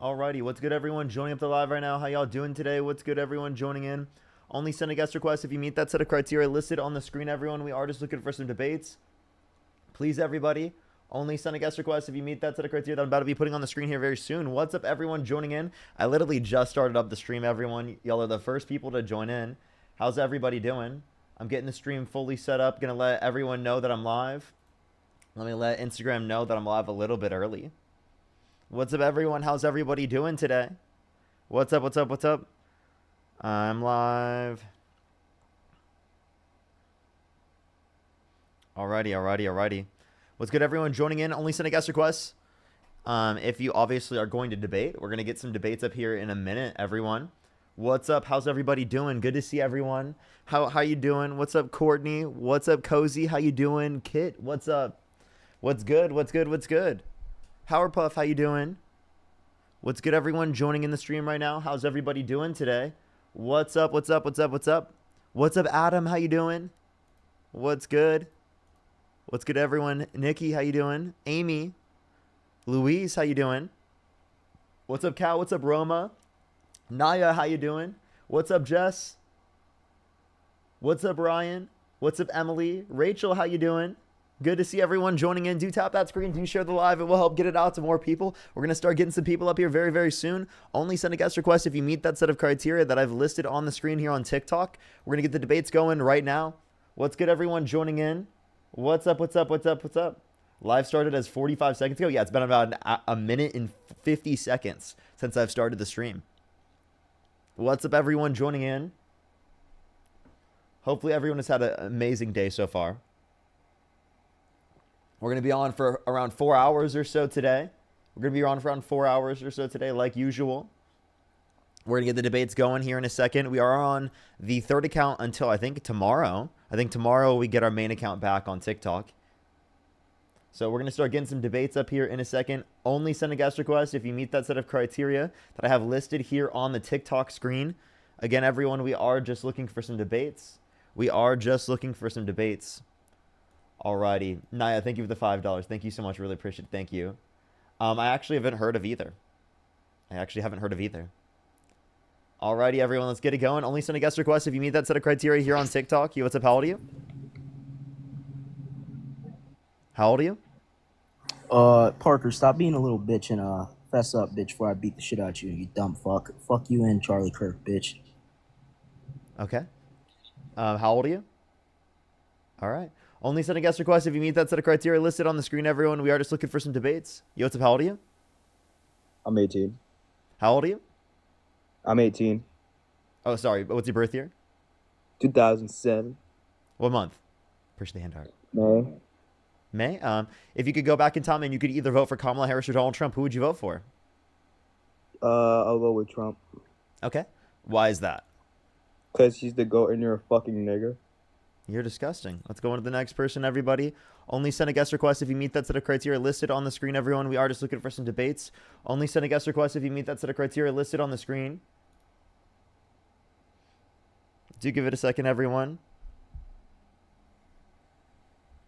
Alrighty, what's good everyone joining up the live right now? How y'all doing today? What's good everyone joining in? Only send a guest request if you meet that set of criteria listed on the screen, everyone. We are just looking for some debates. Please, everybody, only send a guest request if you meet that set of criteria that I'm about to be putting on the screen here very soon. What's up, everyone joining in? I literally just started up the stream, everyone. Y'all are the first people to join in. How's everybody doing? I'm getting the stream fully set up. Gonna let everyone know that I'm live. Let me let Instagram know that I'm live a little bit early. What's up, everyone? How's everybody doing today? What's up, what's up, what's up? I'm live. Alrighty. What's good, everyone joining in? Only send a guest request. If you obviously are going to debate, we're going to get some debates up here in a minute, everyone. What's up? How's everybody doing? Good to see everyone. How you doing? What's up, Courtney? What's up, Cozy? How you doing? Kit, what's up? What's good? What's good? What's good? Powerpuff, how you doing? What's good, everyone joining in the stream right now? How's everybody doing today? What's up? What's up? What's up? What's up? What's up, Adam? How you doing? What's good? What's good, everyone? Nikki, how you doing? Amy, Louise, how you doing? What's up, Cal? What's up, Roma? Naya, how you doing? What's up, Jess? What's up, Ryan? What's up, Emily? Rachel, how you doing? Good to see everyone joining in. Do tap that screen. Do share the live. It will help get it out to more people. We're going to start getting some people up here very, very soon. Only send a guest request if you meet that set of criteria that I've listed on the screen here on TikTok. We're going to get the debates going right now. What's good, everyone joining in? What's up, what's up, what's up, what's up? Live started as 45 seconds ago. Yeah, it's been about a minute and 50 seconds since I've started the stream. What's up, everyone joining in? Hopefully everyone has had an amazing day so far. We're going to be on for around 4 hours or so today. We're going to be on for around 4 hours or so today, like usual. We're going to get the debates going here in a second. We are on the third account until, I think, tomorrow. I think tomorrow we get our main account back on TikTok. So we're going to start getting some debates up here in a second. Only send a guest request if you meet that set of criteria that I have listed here on the TikTok screen. Again, everyone, we are just looking for some debates. Alrighty. Naya, thank you for the $5. Thank you so much. Really appreciate it. Thank you. I actually haven't heard of either. Alrighty, everyone. Let's get it going. Only send a guest request if you meet that set of criteria here on TikTok. What's up? How old are you? Parker, stop being a little bitch and fess up, bitch, before I beat the shit out of you, you dumb fuck. Fuck you and Charlie Kirk, bitch. Okay. How old are you? Alright. Only send a guest request if you meet that set of criteria listed on the screen, everyone. We are just looking for some debates. What's up? How old are you? I'm 18. How old are you? I'm 18. Oh, sorry. What's your birth year? 2007. What month? Push the hand hard. May. May. If you could go back in time and you could either vote for Kamala Harris or Donald Trump, who would you vote for? I'll go with Trump. Okay. Why is that? Because he's the GOAT and you're a fucking nigger. You're disgusting. Let's go on to the next person, everybody. Only send a guest request if you meet that set of criteria listed on the screen, everyone. We are just looking for some debates. Only send a guest request if you meet that set of criteria listed on the screen. Do give it a second, everyone.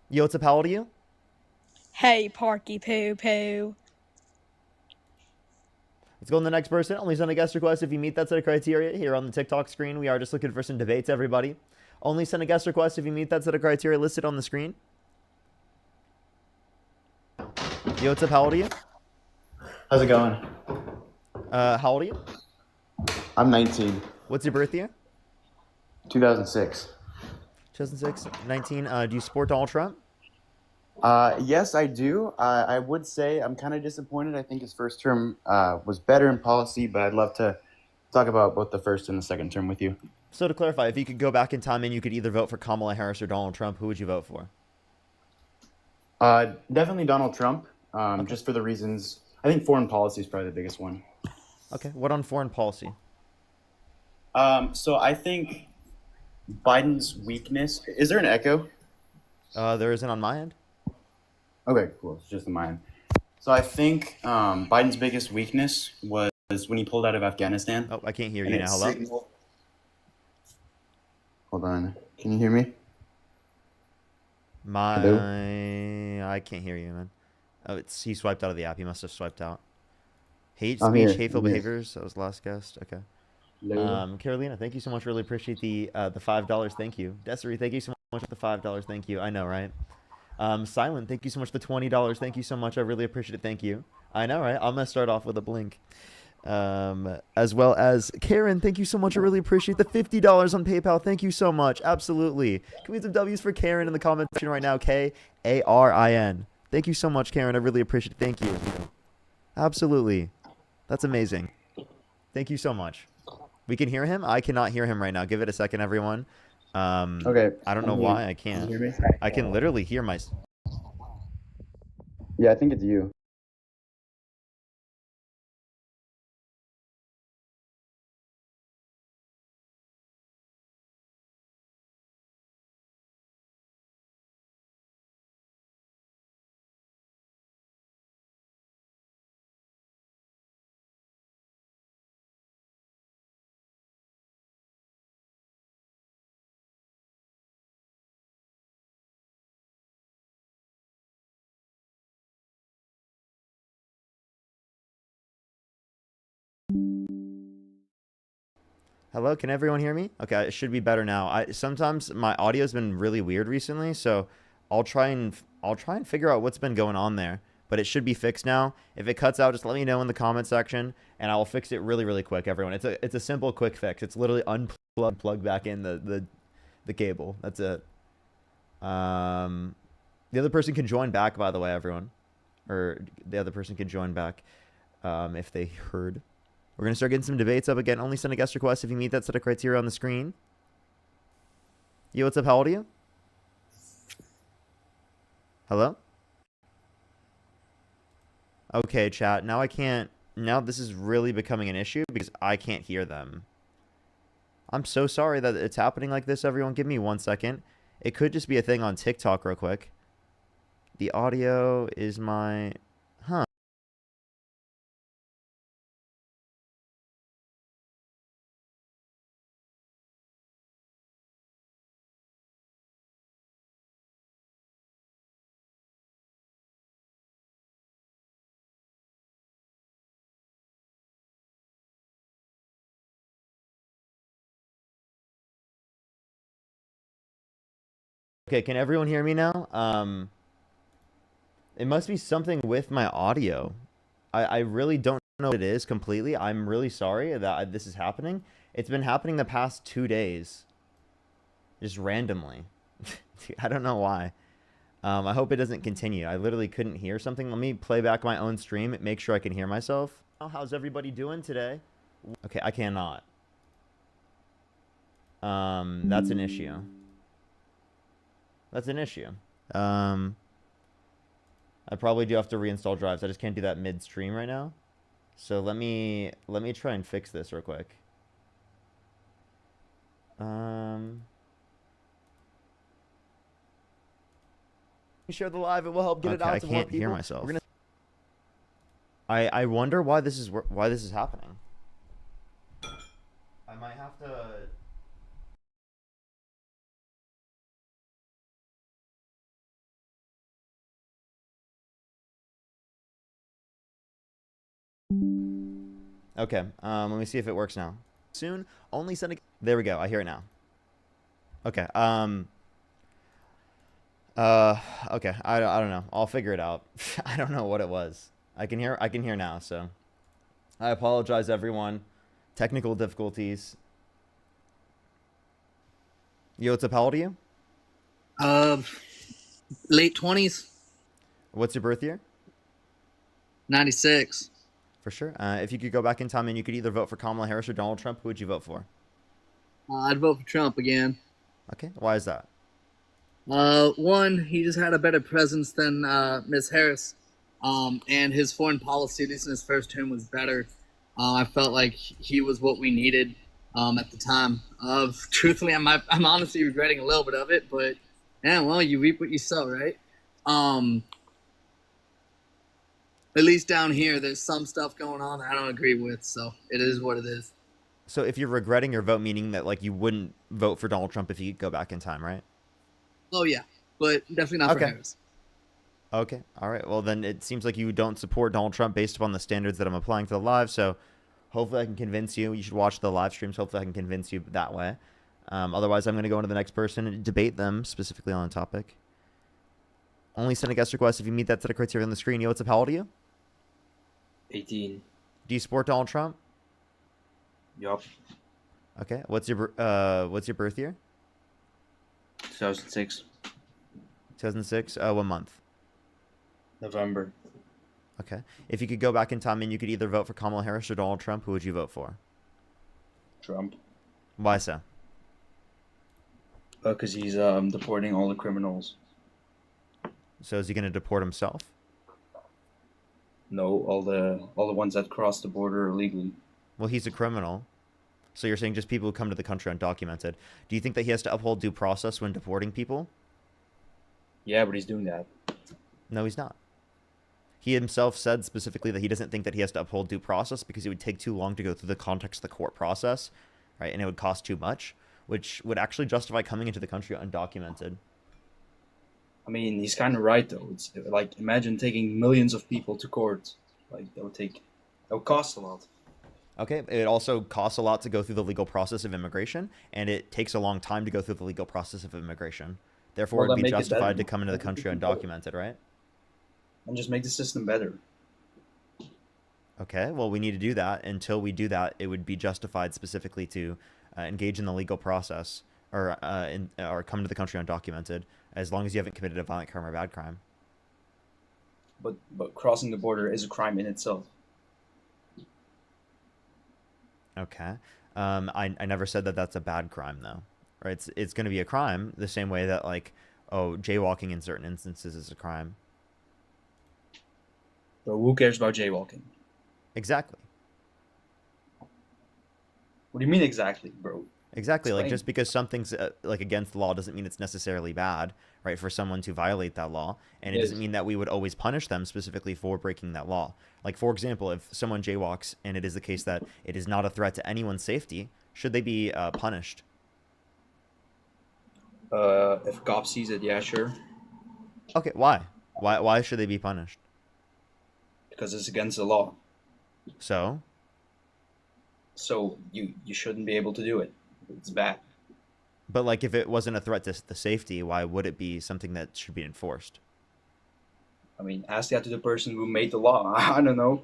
What's up? How old are you? Hey, Parky Poo Poo. Let's go on the next person. Only send a guest request if you meet that set of criteria here on the TikTok screen. We are just looking for some debates, everybody. Only send a guest request if you meet that set of criteria listed on the screen. What's up? How old are you? How's it going? How old are you? I'm 19. What's your birth year? 2006. 2006, 19. Do you support Donald Trump? Yes, I do. I would say I'm kind of disappointed. I think his first term was better in policy, but I'd love to talk about both the first and the second term with you. So to clarify, if you could go back in time and you could either vote for Kamala Harris or Donald Trump, who would you vote for? Definitely Donald Trump, okay. Just for the reasons. I think foreign policy is probably the biggest one. Okay, what on foreign policy? So I think Biden's weakness. Is there an echo? There isn't on my end. Okay, cool. It's just on my end. So I think Biden's biggest weakness was when he pulled out of Afghanistan. Oh, I can't hear you now. Hello? Hold on. Can you hear me? I can't hear you, man. Oh, he swiped out of the app. He must have swiped out. Hate I'm speech, here. hateful I'm here. behaviors. That was the last guest. Okay. Later. Carolina, thank you so much. Really appreciate the $5. Thank you. Desiree, thank you so much for the $5. Thank you. I know, right? Silent, thank you so much for the $20. Thank you so much. I really appreciate it. Thank you. I know, right? I'm gonna start off with a blink. As well as Karen, thank you so much. I really appreciate the $50 on PayPal. Thank you so much. Absolutely. Can we have some W's for Karen in the comment section right now? Karin. Thank you so much, Karen. I really appreciate it. Thank you. Absolutely. That's amazing. Thank you so much. We can hear him. I cannot hear him right now. Give it a second, everyone. Okay. I don't know I'm here. why I Can can't. you hear me? I can literally hear my. Yeah, I think it's you. Hello, can everyone hear me? Okay, it should be better now. Sometimes my audio's been really weird recently, so I'll try and figure out what's been going on there. But it should be fixed now. If it cuts out, just let me know in the comment section, and I will fix it really, really quick. Everyone, it's a simple, quick fix. It's literally plug back in the cable. That's it. The other person can join back, by the way, everyone, or the other person can join back if they heard. We're going to start getting some debates up again. Only send a guest request if you meet that set of criteria on the screen. Yo, what's up? How old are you? Hello? Okay, chat. Now I can't... Now this is really becoming an issue because I can't hear them. I'm so sorry that it's happening like this, everyone. Give me 1 second. It could just be a thing on TikTok real quick. The audio is my... Huh. Okay, can everyone hear me now? It must be something with my audio. I really don't know what it is completely. I'm really sorry that this is happening. It's been happening the past 2 days. Just randomly. I don't know why. I hope it doesn't continue. I literally couldn't hear something. Let me play back my own stream. Make sure I can hear myself. Oh, how's everybody doing today? Okay, I cannot. That's an issue. That's an issue. I probably do have to reinstall drives. I just can't do that midstream right now. So let me try and fix this real quick. Share the live. It will help get it out to more people. I can't hear myself. I wonder why this is happening. I might have to. Okay, let me see if it works now. Soon, only send a... There we go, I hear it now. Okay, okay, I don't know. I'll figure it out. I don't know what it was. I can hear now, so. I apologize, everyone. Technical difficulties. Yo, what's up? How old are you? Late 20s. What's your birth year? 96. For sure. If you could go back in time and you could either vote for Kamala Harris or Donald Trump, who would you vote for? I'd vote for Trump again. Okay, why is that? One, he just had a better presence than Ms. Harris, and his foreign policy, at least in his first term, was better. I felt like he was what we needed at the time. Truthfully, I'm honestly regretting a little bit of it, but yeah, well, you reap what you sow, right? At least down here, there's some stuff going on that I don't agree with, so it is what it is. So if you're regretting your vote, meaning that like you wouldn't vote for Donald Trump if you could go back in time, right? Oh yeah, but definitely not for Harris. Okay. All right. Well, then it seems like you don't support Donald Trump based upon the standards that I'm applying to the live. So hopefully I can convince you. You should watch the live streams. Hopefully I can convince you that way. Otherwise, I'm going to go into the next person and debate them specifically on the topic. Only send a guest request if you meet that set of criteria on the screen. Yo, what's up? How old are you? 18. Do you support Donald Trump? Yup. Okay. What's your birth year? 2006. 2006. What month? November. Okay. If you could go back in time and you could either vote for Kamala Harris or Donald Trump, who would you vote for? Trump. Why so? Because he's deporting all the criminals. So is he going to deport himself? No, all the ones that cross the border illegally. Well, he's a criminal. So you're saying just people who come to the country undocumented. Do you think that he has to uphold due process when deporting people? Yeah, but he's doing that. No, he's not. He himself said specifically that he doesn't think that he has to uphold due process because it would take too long to go through the context of the court process, right? And it would cost too much, which would actually justify coming into the country undocumented. I mean, he's kind of right though. It's like imagine taking millions of people to court. Like that would cost a lot. Okay, it also costs a lot to go through the legal process of immigration, and it takes a long time to go through the legal process of immigration. Therefore, Well, it'd be then make it justified better. to come into the country undocumented, right? And just make the system better. Okay, well, we need to do that. Until we do that, it would be justified specifically to engage in the legal process or come to the country undocumented, as long as you haven't committed a violent crime or bad crime. But crossing the border is a crime in itself. Okay, I never said that that's a bad crime though, right? It's going to be a crime the same way that like, oh, jaywalking in certain instances is a crime. Bro, who cares about jaywalking? Exactly. What do you mean exactly, bro? Exactly. Like Explain. just because something's like against the law doesn't mean it's necessarily bad, right? For someone to violate that law, and it It doesn't is. mean that we would always punish them specifically for breaking that law. Like for example, if someone jaywalks and it is the case that it is not a threat to anyone's safety, should they be punished? If a cop sees it, yeah, sure. Okay, why? Why should they be punished? Because it's against the law. So So you shouldn't be able to do it. It's bad. but like if it wasn't a threat to the safety, why would it be something that should be enforced? I mean, ask that to the person who made the law. I don't know.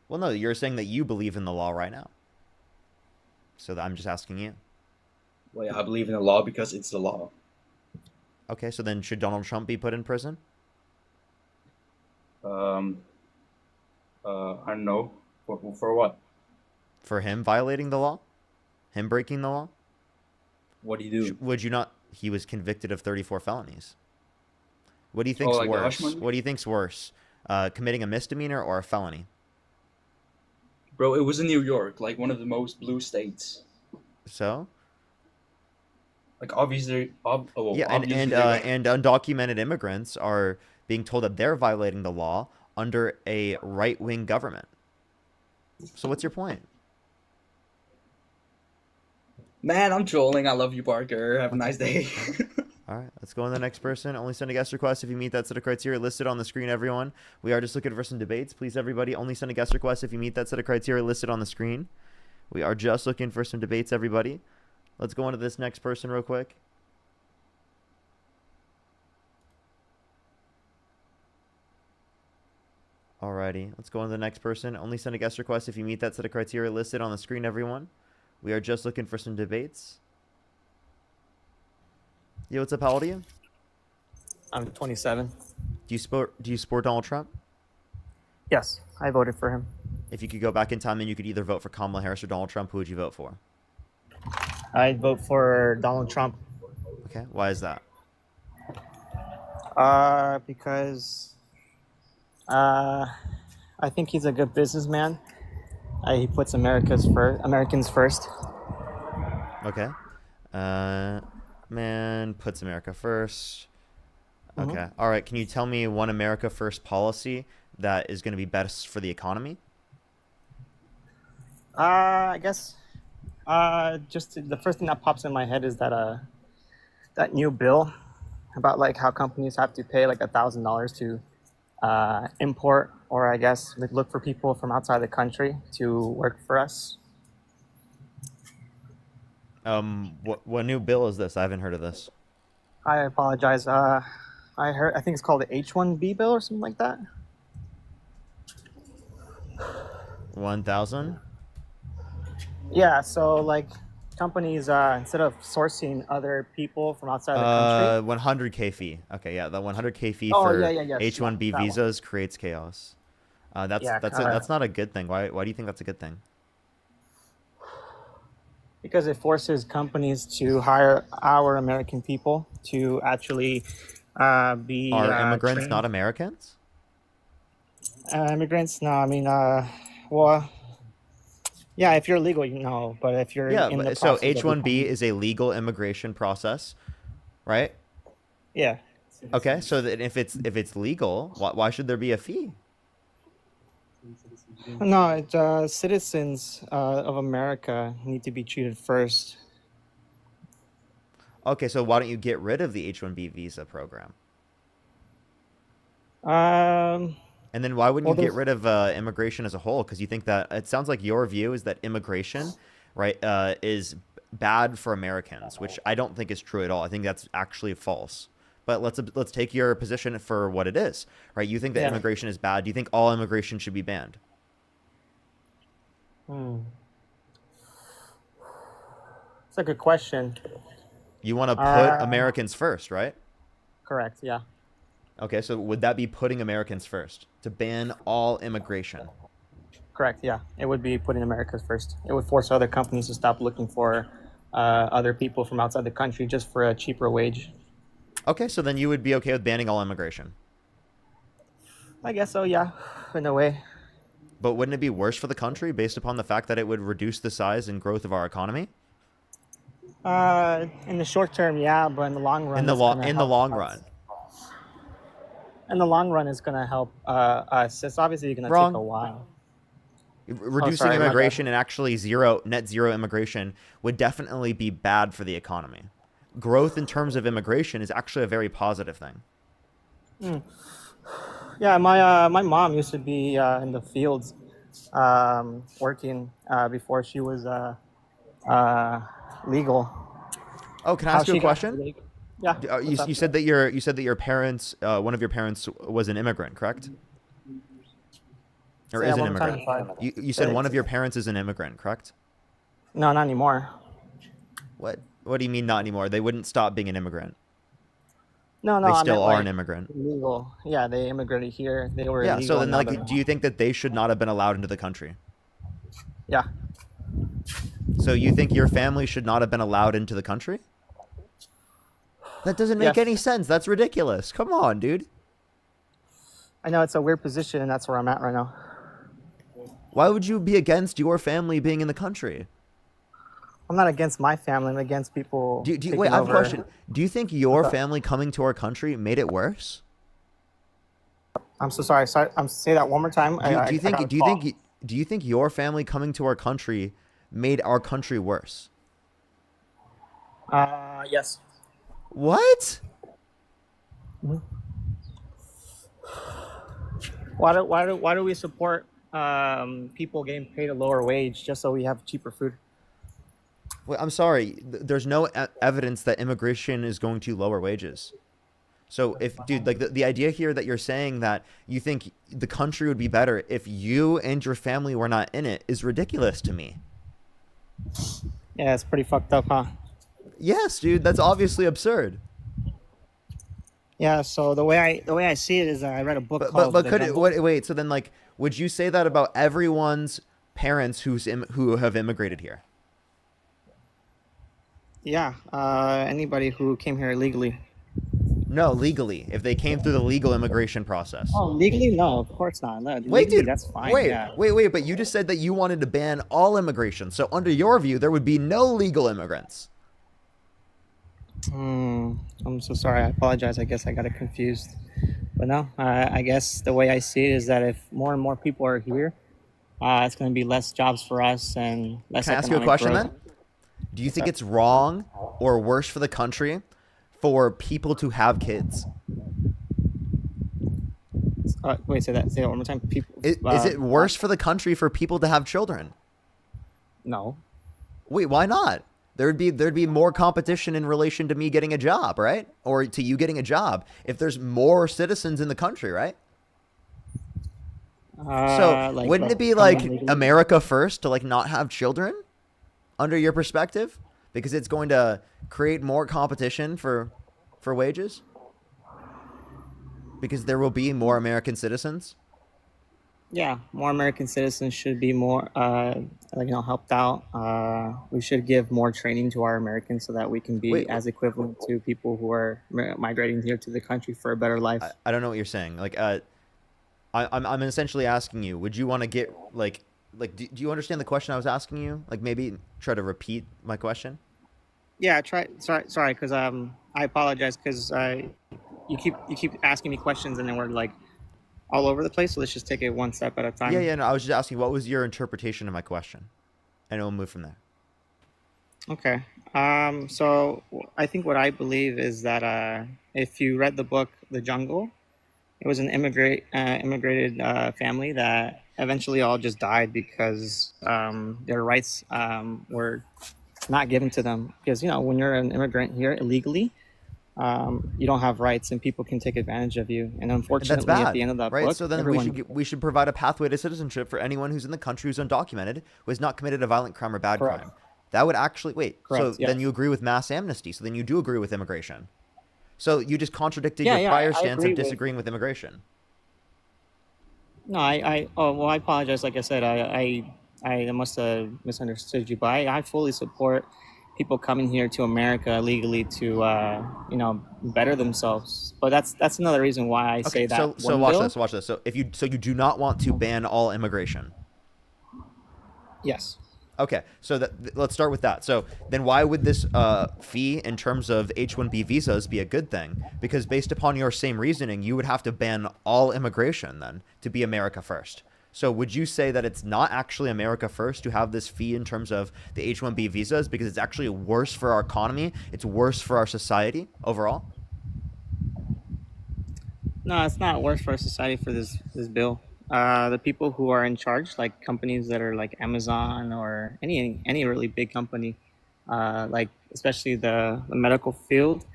Well, no, you're saying that you believe in the law right now. So I'm just asking you. Well, yeah, I believe in the law because it's the law. Okay, so then should Donald Trump be put in prison? I don't know. For what? For him violating the law? Him breaking the law? What do you do? Would you not? He was convicted of 34 felonies. What do you think's like the worse? hush money? What do you think's worse? Committing a misdemeanor or a felony? Bro, it was in New York, like one of the most blue states. So? Like obviously, Yeah, obviously and undocumented immigrants are being told that they're violating the law under a right-wing government. So what's your point? Man, I'm trolling. I love you, Parker. Have a nice day. All right, let's go on to the next person. Only send a guest request if you meet that set of criteria listed on the screen, everyone. We are just looking for some debates. Please, everybody, only send a guest request if you meet that set of criteria listed on the screen. We are just looking for some debates, everybody. Let's go on to this next person real quick. Alrighty, let's go on to the next person. Only send a guest request if you meet that set of criteria listed on the screen, everyone. We are just looking for some debates. Yo, what's up? How old are you? I'm 27. Do you support Donald Trump? Yes, I voted for him. If you could go back in time and you could either vote for Kamala Harris or Donald Trump, who would you vote for? I'd vote for Donald Trump Okay, why is that? because I think he's a good businessman. He puts Americans first. Okay. Man puts America first. Okay. All right. Can you tell me one America First policy that is going to be best for the economy? I guess the first thing that pops in my head is that that new bill about like how companies have to pay like $1,000 to import, or I guess like, look for people from outside the country to work for us. What new bill is this? I haven't heard of this. I apologize. I think it's called the H-1B bill or something like that. 1,000. Yeah, so like companies instead of sourcing other people from outside the country. 100K fee. Okay, yeah, the 100K fee Oh, for yeah, H-1B that one. visas creates chaos. That's Yeah, that's not a good thing. Why do you think that's a good thing? Because it forces companies to hire our American people to actually be Are immigrants trained. not Americans? Immigrants? No, I mean, well, yeah, if you're legal, you know, but if you're Yeah, in the but, so process of H-1B becoming- is a legal immigration process, right? yeah, Okay, so that if it's legal, why should there be a fee? no, citizens of America need to be treated first. Okay, so why don't you get rid of the H-1B visa program? And then why wouldn't Well, you get there's- rid of immigration as a whole? Because you think that it sounds like your view is that immigration, right, is bad for Americans, which I don't think is true at all. I think that's actually false. But let's take your position for what it is, right? You think that Yeah. immigration is bad. Do you think all immigration should be banned? It's a good question. You want to put Uh, Americans first, right? Correct, yeah. Okay, so would that be putting Americans first to ban all immigration? Correct, yeah. It would be putting America's first. It would force other companies to stop looking for other people from outside the country just for a cheaper wage. Okay, so then you would be okay with banning all immigration. I guess so, yeah, in a way. But wouldn't it be worse for the country based upon the fact that it would reduce the size and growth of our economy? In the short term, yeah, but in the long run, In the it's long gonna in the help long us. run. In the long run, it's gonna help us. It's obviously gonna Wrong. take a while. Reducing sorry, my bad. immigration and actually net zero immigration would definitely be bad for the economy. Growth in terms of immigration is actually a very positive thing. Yeah, my mom used to be in the fields working before she was legal. Oh, can I How ask you she a got question? legal- Yeah. You, what's up? you said that your parents, one of your parents was an immigrant, correct? Or Say is that an one more time, immigrant? sorry. You said one of your parents is an immigrant, correct? No, not anymore. What do you mean not anymore? They wouldn't stop being an immigrant. No, They I still meant, are like, an immigrant. legal. Yeah, they immigrated here. They were Yeah, illegal. so then now like they're- do you think that they should not have been allowed into the country? Yeah. So you think your family should not have been allowed into the country? That doesn't make Yes. any sense. That's ridiculous. Come on, dude. I know it's a weird position, and that's where I'm at right now. Why would you be against your family being in the country? I'm not against my family. I'm against people. Wait, taking I have a over. question. Do you think your What's up? family coming to our country made it worse? I'm so sorry. Sorry. Say that one more time. Do you I got a call. do you think your family coming to our country made our country worse? Yes. What? Why do we support people getting paid a lower wage just so we have cheaper food? Wait, I'm sorry. There's no evidence that immigration is going to lower wages. So dude, like the idea here that you're saying that you think the country would be better if you and your family were not in it is ridiculous to me. Yeah, it's pretty fucked up, huh? Yes, dude, that's obviously absurd. Yeah. So the way I see it is, I read a book But called. but The could it, Jungle. wait, so then like would you say that about everyone's parents who have immigrated here? Yeah. Anybody who came here illegally. No, legally. If they came through the legal immigration process. Oh, legally? No, of course not. No, Wait, legally, dude. that's fine. Wait, yeah. wait. But you just said that you wanted to ban all immigration. So under your view, there would be no legal immigrants. I'm so sorry. I apologize. I guess I got it confused. But no, I guess the way I see it is that if more and more people are here, it's going to be less jobs for us and less. Can I ask you a economic question growth. then? Do you think it's wrong or worse for the country for people to have kids? Wait, say that one more time. People. Is it worse for the country for people to have children? No. Wait, why not? There'd be more competition in relation to me getting a job, right? Or to you getting a job if there's more citizens in the country, right? So wouldn't it be like America first to like not have children under your perspective? Because it's going to create more competition for wages? Because there will be more American citizens? Yeah, more American citizens should be more, helped out. We should give more training to our Americans so that we can be Wait, as equivalent to people who are migrating here to the country for a better life. I don't know what you're saying. Like, I'm essentially asking you, would you want to get do you understand the question I was asking you? Like maybe try to repeat my question. Yeah, sorry, because I apologize because you keep asking me questions and then we're like all over the place. So let's just take it one step at a time. Yeah. No, I was just asking, what was your interpretation of my question, and we'll move from there. Okay. So I think what I believe is that if you read the book The Jungle, it was an immigrated family that eventually all just died because their rights were not given to them. Because when you're an immigrant here illegally, you don't have rights, and people can take advantage of you. And unfortunately, That's bad, at the end of that right? book, So then we should provide a pathway to citizenship for anyone who's in the country who's undocumented, who has not committed a violent crime or bad Correct. crime. That would actually Correct, So yes. then you agree with mass amnesty. So then you do agree with immigration. So you just contradicted Yeah, your yeah, prior I stance agree of with- disagreeing with immigration. No, I apologize. Like I said, I must have misunderstood you, but I fully support people coming here to America legally to better themselves. But that's another reason why I say that. So watch this. So you do not want to ban all immigration. Yes. Okay, so let's start with that. So then why would this fee in terms of H-1B visas be a good thing? Because based upon your same reasoning, you would have to ban all immigration then to be America first. So would you say that it's not actually America first to have this fee in terms of the H-1B visas because it's actually worse for our economy, it's worse for our society overall? No, it's not worse for our society for this bill. The people who are in charge, like companies that are like Amazon or any really big company, like especially the medical field,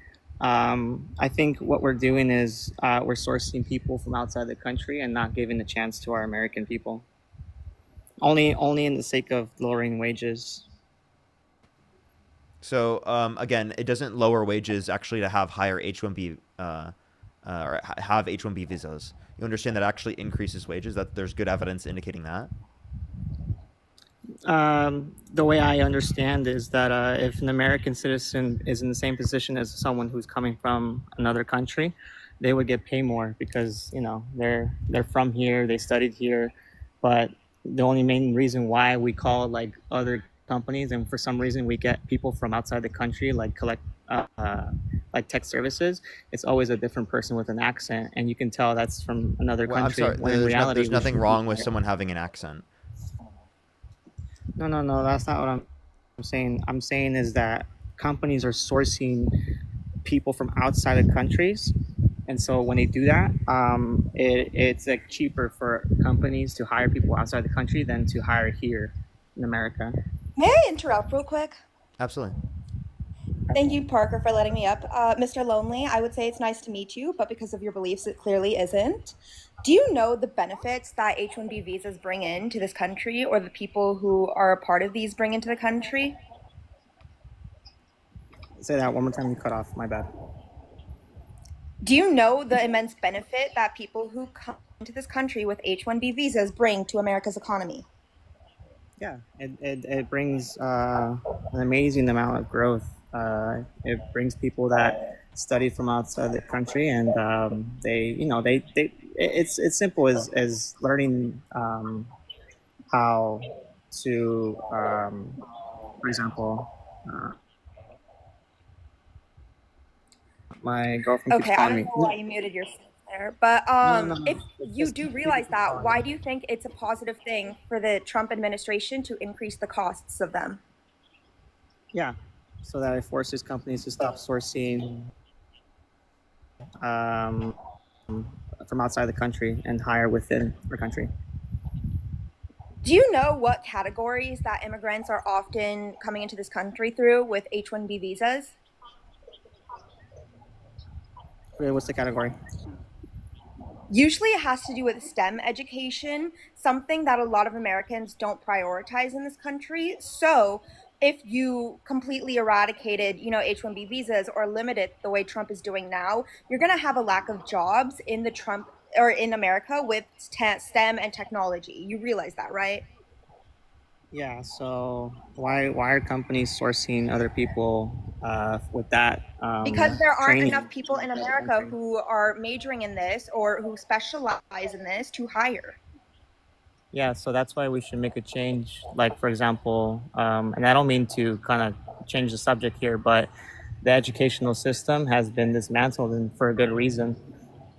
I think what we're doing is we're sourcing people from outside the country and not giving a chance to our American people. Only in the sake of lowering wages. So again, it doesn't lower wages actually to have higher H-1B or have H-1B visas. You understand that actually increases wages, that there's good evidence indicating that? The way I understand is that if an American citizen is in the same position as someone who's coming from another country, they would get paid more because they're from here, they studied here. But the only main reason why we call like other companies, and for some reason we get people from outside the country like tech services, it's always a different person with an accent, and you can tell that's from another Well, I'm country. sorry, When in reality, there's we nothing should be wrong with there. someone having an accent. No, that's not what I'm saying. I'm saying is that companies are sourcing people from outside of countries, and so when they do that, it's like cheaper for companies to hire people outside the country than to hire here in America. May I interrupt real quick? Absolutely. Thank you, Parker, for letting me up. Mr. Lonely, I would say it's nice to meet you, but because of your beliefs, it clearly isn't. Do you know the benefits that H-1B visas bring into this country, or the people who are a part of these bring into the country? Say that one more time. You cut off. My bad. Do you know the immense benefit that people who come into this country with H-1B visas bring to America's economy? Yeah, it brings an amazing amount of growth. It brings people that study from outside the country, and it's simple as learning how to, for example, my girlfriend keeps Okay, I calling don't me. know why you muted yourself there, but No. if you do realize that, why do you think it's a positive thing for the Trump administration to increase the costs of them? Yeah, so that it forces companies to stop sourcing from outside the country and hire within our country. Do you know what categories that immigrants are often coming into this country through with H-1B visas? Okay, what's the category? Usually it has to do with STEM education, something that a lot of Americans don't prioritize in this country. So if you completely eradicated, H-1B visas or limited the way Trump is doing now, you're going to have a lack of jobs in the Trump or in America with STEM and technology. You realize that, right? Yeah. So why are companies sourcing other people with that Because there aren't training? enough people in America who are majoring in this or who specialize in this to hire. Yeah, so that's why we should make a change. Like, for example, and I don't mean to kind of change the subject here, but the educational system has been dismantled and for a good reason.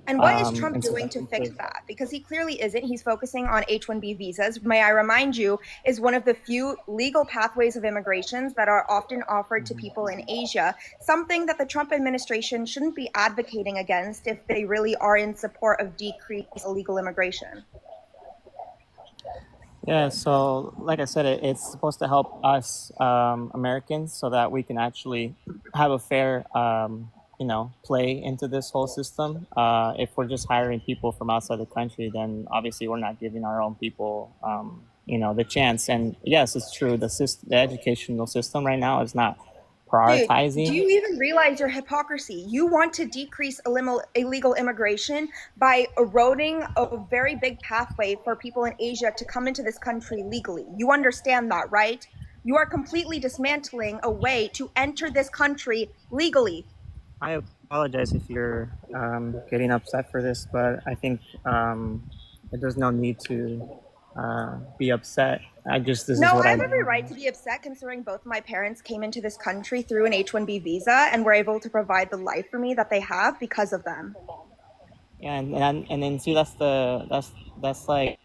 And what is Trump And so doing that's to what fix that? Because he clearly isn't. He's focusing on H-1B visas. May I remind you, is one of the few legal pathways of immigrations that are often offered to people in Asia, something that the Trump administration shouldn't be advocating against if they really are in support of decreased illegal immigration. Yeah, so like I said, it's supposed to help us Americans so that we can actually have a fair, play into this whole system. If we're just hiring people from outside the country, then obviously we're not giving our own people, the chance. And yes, it's true. The educational system right now is not Dude, prioritizing. do you even realize your hypocrisy? You want to decrease illegal immigration by eroding a very big pathway for people in Asia to come into this country legally. You understand that, right? You are completely dismantling a way to enter this country legally. I apologize if you're getting upset for this, but I think there's no need to be upset. This is No, what I I have every do. right to be upset considering both my parents came into this country through an H-1B visa and were able to provide the life for me that they have because of them. Yeah, and then see that's like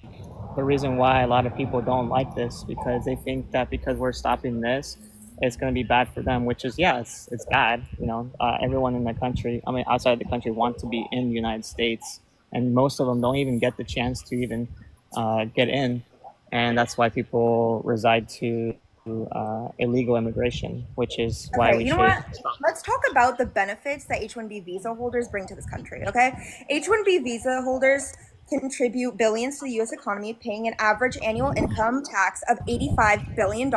the reason why a lot of people don't like this, because they think that because we're stopping this, it's going to be bad for them, which is, yeah, it's bad. Everyone in the country, I mean outside the country, want to be in the United States, and most of them don't even get the chance to even get in, and that's why people reside to illegal immigration, which is why Okay, we you know should what? stop. Let's talk about the benefits that H-1B visa holders bring to this country, okay? H-1B visa holders contribute billions to the U.S. economy, paying an average annual income tax of $85 billion.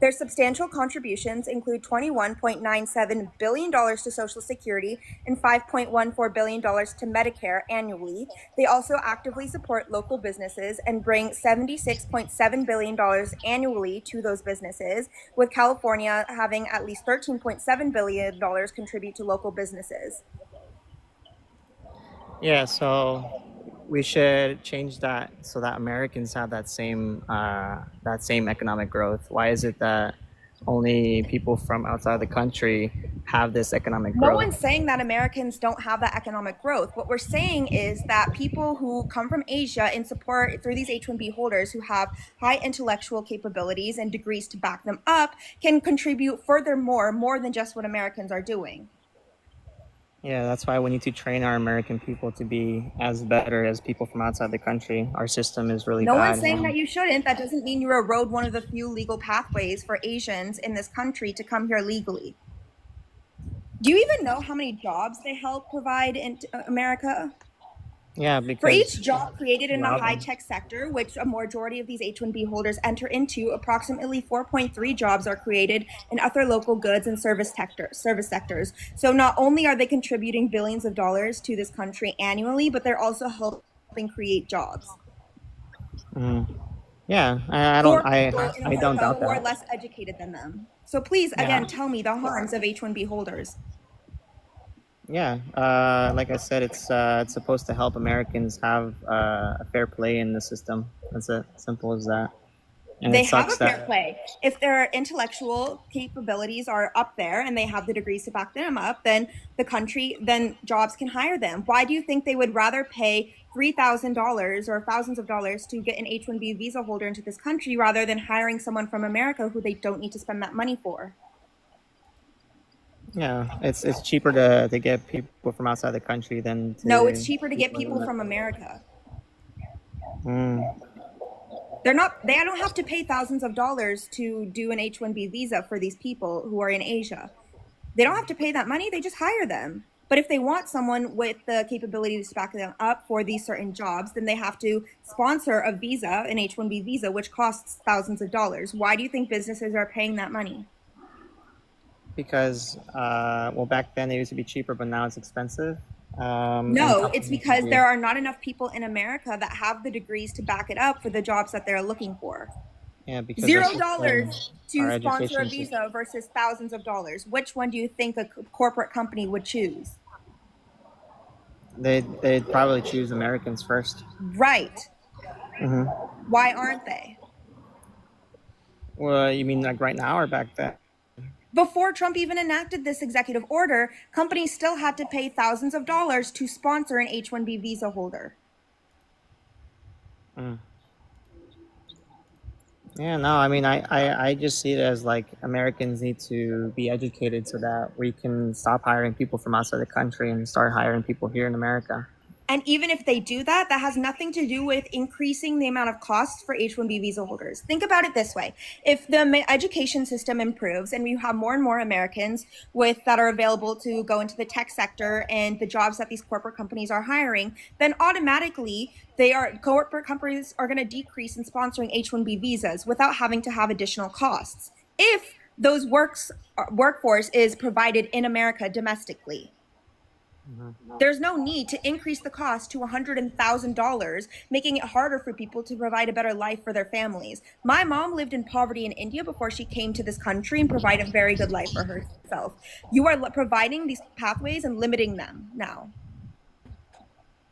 Their substantial contributions include $21.97 billion to Social Security and $5.14 billion to Medicare annually. They also actively support local businesses and bring $76.7 billion annually to those businesses, with California having at least $13.7 billion contribute to local businesses. Yeah, so we should change that so that Americans have that same economic growth. Why is it that only people from outside the country have this economic No growth? one's saying that Americans don't have that economic growth. What we're saying is that people who come from Asia in support through these H-1B holders who have high intellectual capabilities and degrees to back them up can contribute furthermore, more than just what Americans are doing. Yeah, that's why we need to train our American people to be as better as people from outside the country. Our system is really No bad. one's saying that you shouldn't. That doesn't mean you erode one of the few legal pathways for Asians in this country to come here legally. Do you even know how many jobs they help provide in America? Yeah, For because each job created in the Wow. high-tech sector, which a majority of these H-1B holders enter into, approximately 4.3 jobs are created in other local goods and service sectors. So not only are they contributing billions of dollars to this country annually, but they're also helping create jobs. Yeah, I don't For people in I don't America doubt who are that. less educated than them. So please, Yeah. again, tell me the harms of H-1B holders. Yeah, like I said, it's supposed to help Americans have a fair play in the system. That's it, simple as that. And They it have a sucks fair that play. If their intellectual capabilities are up there and they have the degrees to back them up, then then jobs can hire them. Why do you think they would rather pay $3,000 or thousands of dollars to get an H-1B visa holder into this country rather than hiring someone from America who they don't need to spend that money for? Yeah, it's cheaper to get people from outside the country than No, it's to cheaper to get people people in from America. Mm, They don't have to pay thousands of dollars to do an H-1B visa for these people who are in Asia. They don't have to pay that money, they just hire them. But if they want someone with the capabilities to back them up for these certain jobs, then they have to sponsor a visa, an H-1B visa, which costs thousands of dollars. Why do you think businesses are paying that money? because well, back then it used to be cheaper, but now it's expensive. And No, it's companies because do. there are not enough people in America that have the degrees to back it up for the jobs that they're looking for. Yeah, because $0 our to sponsor a education system. visa versus thousands of dollars. Which one do you think a corporate company would choose? They'd probably choose Americans first. Right. Hmm. Why aren't they? Well, you mean like right now or back then? Before Trump even enacted this executive order, companies still had to pay thousands of dollars to sponsor an H-1B visa holder. Mm. Yeah, no, I mean, I just see it as like Americans need to be educated so that we can stop hiring people from outside the country and start hiring people here in America. And even if they do that, that has nothing to do with increasing the amount of costs for H-1B visa holders. Think about it this way. If the education system improves and you have more and more Americans that are available to go into the tech sector and the jobs that these corporate companies are hiring, then automatically corporate companies are going to decrease in sponsoring H-1B visas without having to have additional costs. If those workforce is provided in America domestically. There's no need to increase the cost to $100,000, making it harder for people to provide a better life for their families. My mom lived in poverty in India before she came to this country and provided a very good life for herself. You are providing these pathways and limiting them now.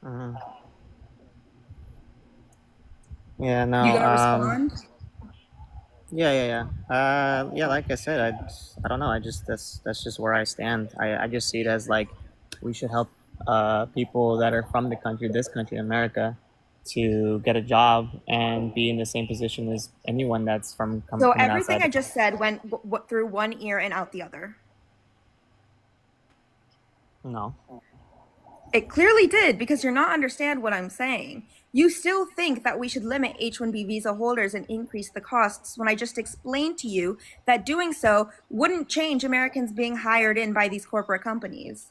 Hmm. Yeah, no. You gonna respond? Yeah. Like I said, I don't know. That's just where I stand. I just see it as like we should help people that are from this country, America, to get a job and be in the same position as anyone that's So coming everything outside. I just said went through one ear and out the other. No. It clearly did, because you're not understand what I'm saying. You still think that we should limit H-1B visa holders and increase the costs when I just explained to you that doing so wouldn't change Americans being hired in by these corporate companies.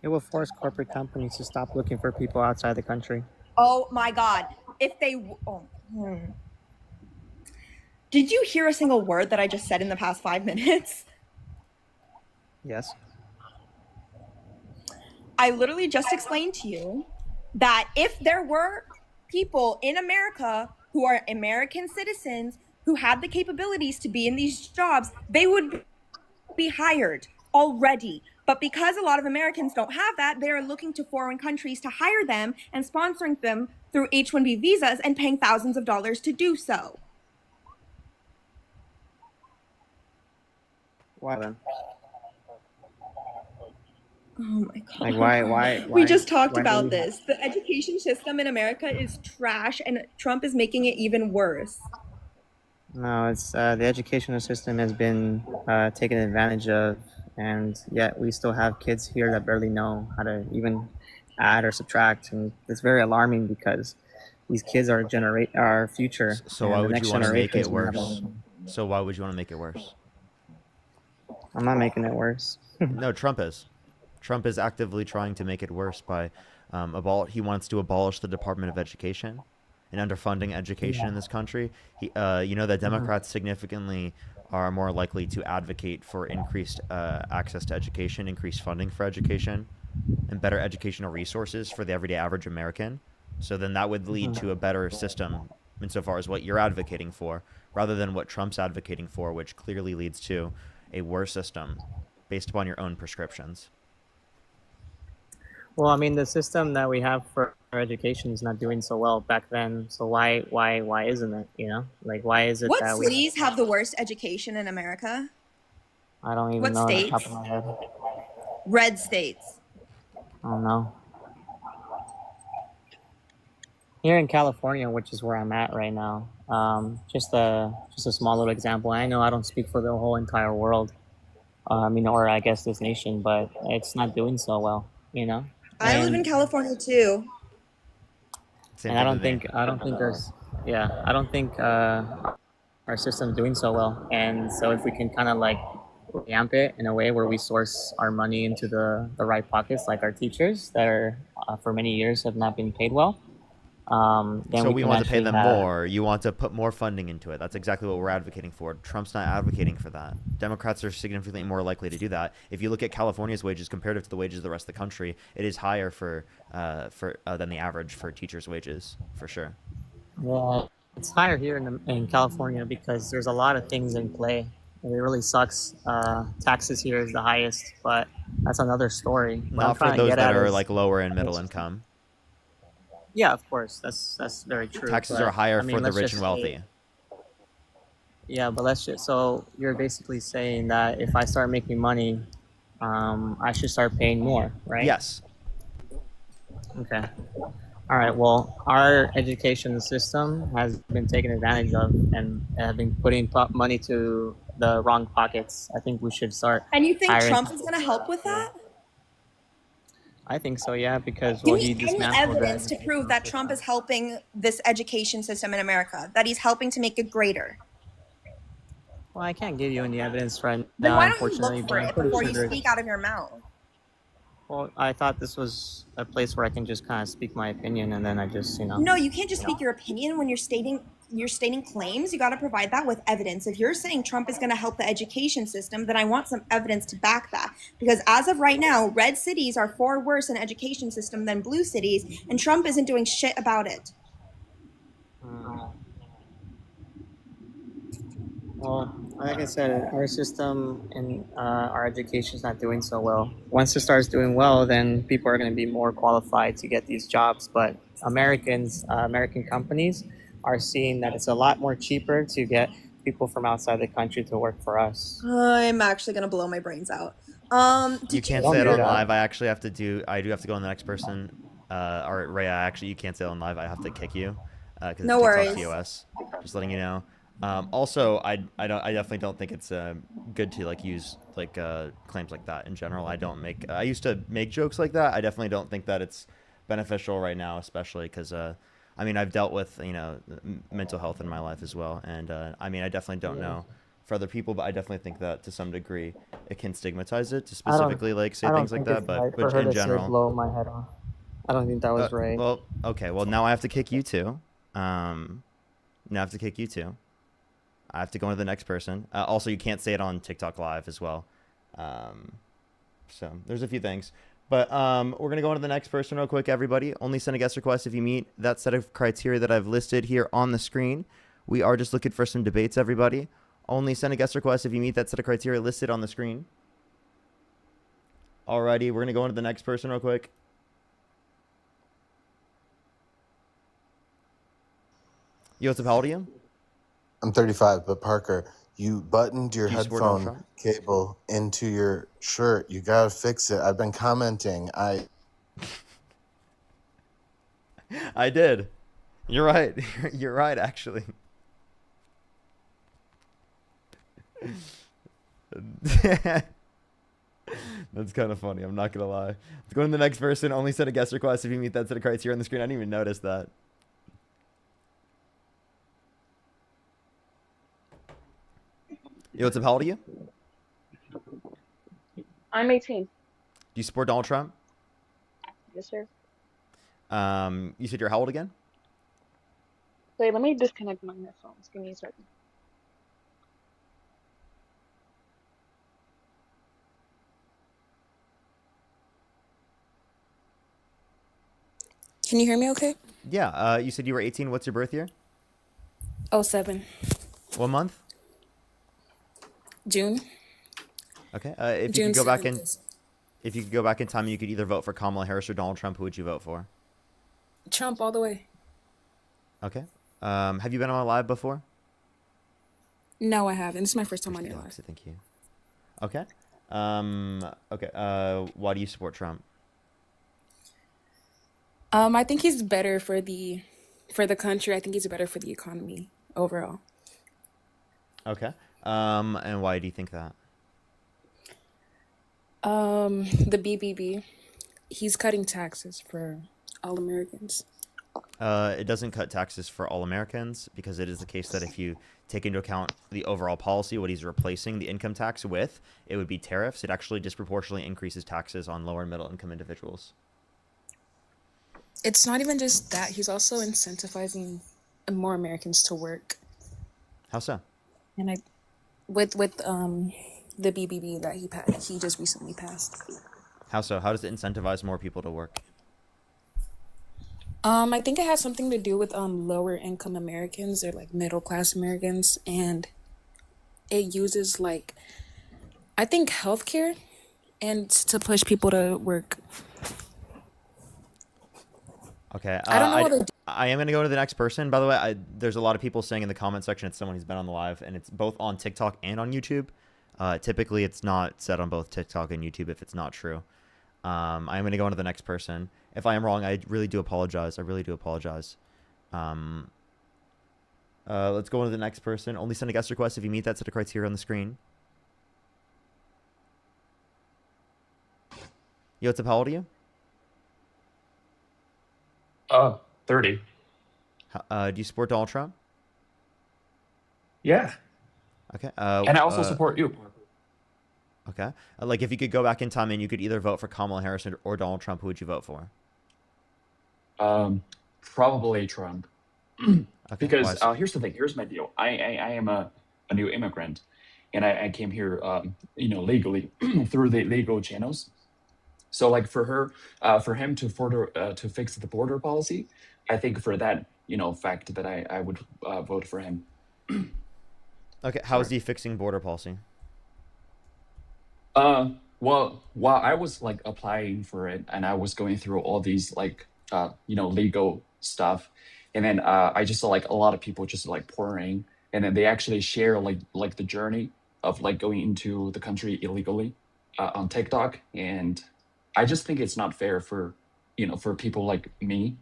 It will force corporate companies to stop looking for people outside the country. Oh my God. Did you hear a single word that I just said in the past 5 minutes? Yes. I literally just explained to you that if there were people in America who are American citizens who had the capabilities to be in these jobs, they would be hired already. But because a lot of Americans don't have that, they are looking to foreign countries to hire them and sponsoring them through H-1B visas and paying thousands of dollars to do so. Why then? Oh my God. Like why We just talked why do about we- this. The education system in America is trash, and Trump is making it even worse. No, it's the educational system has been taken advantage of, and yet we still have kids here that barely know how to even add or subtract, and it's very alarming because these kids are our future. So and why the would next you want to make generation it is gonna have worse? a- So why would you want to make it worse? I'm not making it worse. No, Trump is. Trump is actively trying to make it worse by he wants to abolish the Department of Education and underfunding education in this country. That Democrats significantly are more likely to advocate for increased access to education, increased funding for education, and better educational resources for the everyday average American. So then that would lead to a better system insofar as what you're advocating for, rather than what Trump's advocating for, which clearly leads to a worse system based upon your own prescriptions. Well, I mean, the system that we have for our education is not doing so well back then. So why isn't it? Like why is it What that cities have the worst education in America? I don't even what know off the top states? of my head. Red states. I don't know. Here in California, which is where I'm at right now, just a small little example. I know I don't speak for the whole entire world, or I guess this nation, but it's not doing so well, you know. I live in And California too. Same and thing with me. I don't think our system's doing so well. And so if we can kind of like revamp it in a way where we source our money into the right pockets, like our teachers that are for many years have not been paid well, then So we we can want to pay actually them have. more. You want to put more funding into it. That's exactly what we're advocating for. Trump's not advocating for that. Democrats are significantly more likely to do that. If you look at California's wages comparative to the wages of the rest of the country, it is higher for than the average for teachers' wages, for sure. Well, it's higher here in California because there's a lot of things in play. It really sucks. Taxes here is the highest, but that's another story. What I'm Not for trying to those get that at are is, like lower and middle income. yeah, of course, that's very true. Taxes but, are higher I mean, for the let's rich just and say- wealthy. Yeah, but let's just. So you're basically saying that if I start making money, I should start paying more, right? Yes. Okay. All right. Well, our education system has been taken advantage of and have been putting money to the wrong pockets. I think we should start. And you think hiring- Trump is going to help with that? I think so. Yeah, because Give he me any dismantled evidence the to prove that Trump is helping this education system in America, that he's helping to make it greater. Well, I can't give you any evidence right Then now, why don't you unfortunately. look for but I'm it pretty before sure you there's- speak out of your mouth? Well, I thought this was a place where I can just kind of speak my opinion, and then I just, No, you can't just speak your opinion when you're stating claims. You got to provide that with evidence. If you're saying Trump is going to help the education system, then I want some evidence to back that. Because as of right now, red cities are far worse in education system than blue cities, and Trump isn't doing shit about it. Well, like I said, our system and our education is not doing so well. Once it starts doing well, then people are going to be more qualified to get these jobs. But American companies are seeing that it's a lot more cheaper to get people from outside the country to work for us. I'm actually going to blow my brains out. You can't say it on live. I do have to go on the next person. Or Rhea, actually, you can't say it on live. I have to kick you. Because No worries. TOS. Just letting you know. Also, I definitely don't think it's good to like use like claims like that in general. I used to make jokes like that. I definitely don't think that it's beneficial right now, especially because I mean, I've dealt with mental health in my life as well, and I mean, I definitely don't know for other people, but I definitely think that to some degree it can stigmatize it to specifically like say things like that. But in general, blow my head off. I don't think that was right. Well, okay. Well, now I have to kick you too. I have to go into the next person. Also, you can't say it on TikTok Live as well. So there's a few things. But we're going to go into the next person real quick, everybody. Only send a guest request if you meet that set of criteria that I've listed here on the screen. We are just looking for some debates, everybody. Only send a guest request if you meet that set of criteria listed on the screen. Alrighty, we're going to go into the next person real quick. Yo, what's up? How old are you? I'm 35, but Parker, you buttoned your Do you support Donald headphone Trump? cable into your shirt. You gotta fix it. I've been commenting. I did. You're right. You're right, actually. That's kind of funny. I'm not going to lie. Let's go to the next person. Only send a guest request if you meet that set of criteria on the screen. I didn't even notice that. Yo, what's up? How old are you? I'm 18. Do you support Donald Trump? Yes, sir. You said you're how old again? Wait, let me disconnect my headphones. Give me a second. Can you hear me okay? Yeah. You said you were 18. What's your birth year? 07. What month? June. Okay. If you June could go back 7th in, is- if you could go back in time, you could either vote for Kamala Harris or Donald Trump. Who would you vote for? Trump all the way. Okay. Have you been on a live before? No, I haven't. This is my first time on your live. Galaxy, thank you. Okay. Okay. Why do you support Trump? I think he's better for the country. I think he's better for the economy overall. Okay. And why do you think that? The BBB. He's cutting taxes for all Americans. It doesn't cut taxes for all Americans because it is the case that if you take into account the overall policy, what he's replacing the income tax with, it would be tariffs. It actually disproportionately increases taxes on lower and middle income individuals. It's not even just that. He's also incentivizing more Americans to work. How so? And I, with the BBB that he just recently passed. How so? How does it incentivize more people to work? I think it has something to do with lower income Americans or like middle class Americans, and it uses like I think healthcare and to push people to work. Okay. I don't know what they I am going to go to the next person. By the way, there's a lot of people saying in the comment section it's someone who's been on the live, and it's both on TikTok and on YouTube. Typically, it's not said on both TikTok and YouTube if it's not true. I'm going to go on to the next person. If I am wrong, I really do apologize. I really do apologize. Let's go on to the next person. Only send a guest request if you meet that set of criteria on the screen. Yo, what's up? How old are you? 30. Do you support Donald Trump? Yeah. Okay. And I also support you. Okay. Like, if you could go back in time and you could either vote for Kamala Harris or Donald Trump, who would you vote for? Probably Trump. Okay. Because Why? here's the thing. Here's my deal. I am a new immigrant, and I came here, legally through the legal channels. So, like, for him to fix the border policy, I think for that, fact that I would vote for him. Okay. How is he fixing border policy? Well, while I was like applying for it and I was going through all these like, legal stuff, and then I just saw like a lot of people just like pouring, and then they actually share like the journey of like going into the country illegally on TikTok, and I just think it's not fair for people like me,